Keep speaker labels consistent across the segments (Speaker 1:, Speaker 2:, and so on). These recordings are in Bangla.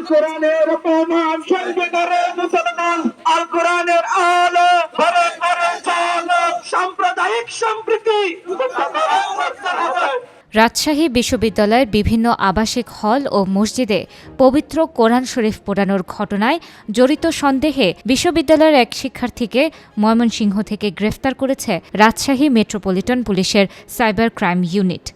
Speaker 1: আল কোরআনের অপমান সইবে না রে মুসলমান, আল কোরআনের আলো ঘরে ঘরে চলো, সাম্প্রদায়িক সম্প্রীতি
Speaker 2: রাজশাহী বিশ্ববিদ্যালয়ের বিভিন্ন আবাসিক হল ও মসজিদে পবিত্র কোরআন শরীফ পোড়ানোর ঘটনায় জড়িত সন্দেহে বিশ্ববিদ্যালয়ের এক শিক্ষার্থীকে ময়মনসিংহ থেকে গ্রেফতার করেছে রাজশাহী মেট্রোপলিটন পুলিশের সাইবার ক্রাইম ইউনিট।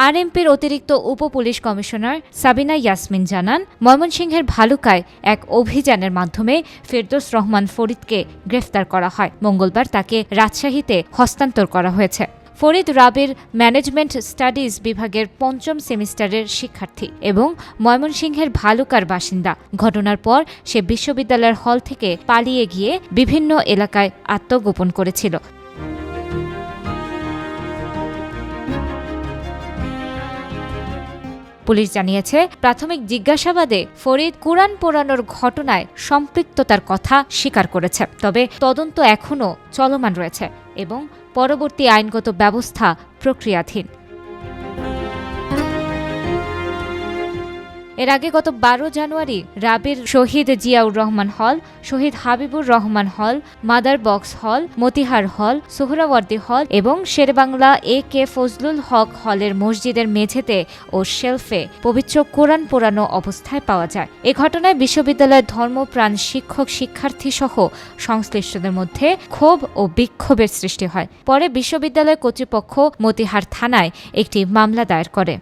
Speaker 2: আরএমপির অতিরিক্ত উপপুলিশ কমিশনার সাবিনা ইয়াসমিন জানান, ময়মনসিংহের ভালুকায় এক অভিযানের মাধ্যমে ফেরদৌস রহমান ফরিদকে গ্রেফতার করা হয়। মঙ্গলবার তাকে রাজশাহীতে হস্তান্তর করা হয়েছে। ফরিদ রাবির ম্যানেজমেন্ট স্টাডিজ বিভাগের ৫ম সেমিস্টারের শিক্ষার্থী এবং ময়মনসিংহের ভালুকার বাসিন্দা। ঘটনার পর সে বিশ্ববিদ্যালয়ের হল থেকে পালিয়ে গিয়ে বিভিন্ন এলাকায় আত্মগোপন করেছিল। পুলিশ জানিয়েছে, প্রাথমিক জিজ্ঞাসাবাদে ফরিদ কুরআন পোড়ানোর ঘটনায় সম্পৃক্ততার কথা স্বীকার করেছে। তবে তদন্ত এখনও চলমান রয়েছে এবং পরবর্তী আইনগত ব্যবস্থা প্রক্রিয়াধীন। এর আগে গত ১২ জানুয়ারি রাবির শহীদ জিয়াউর রহমান হল, শহীদ হাবিবুর রহমান হল, মাদার বক্স হল, মতিহার হল, সোহরাওয়ার্দী হল এবং শেরেবাংলা AK ফজলুল হক হলের মসজিদের মেঝেতে ও শেলফে পবিত্র কোরআন পোড়ানো অবস্থায় পাওয়া যায়। এ ঘটনায় বিশ্ববিদ্যালয়ের ধর্মপ্রাণ শিক্ষক শিক্ষার্থী সহ সংশ্লিষ্টদের মধ্যে ক্ষোভ ও বিক্ষোভের সৃষ্টি হয়। পরে বিশ্ববিদ্যালয় কর্তৃপক্ষ মতিহার থানায় একটি মামলা দায়ের করে।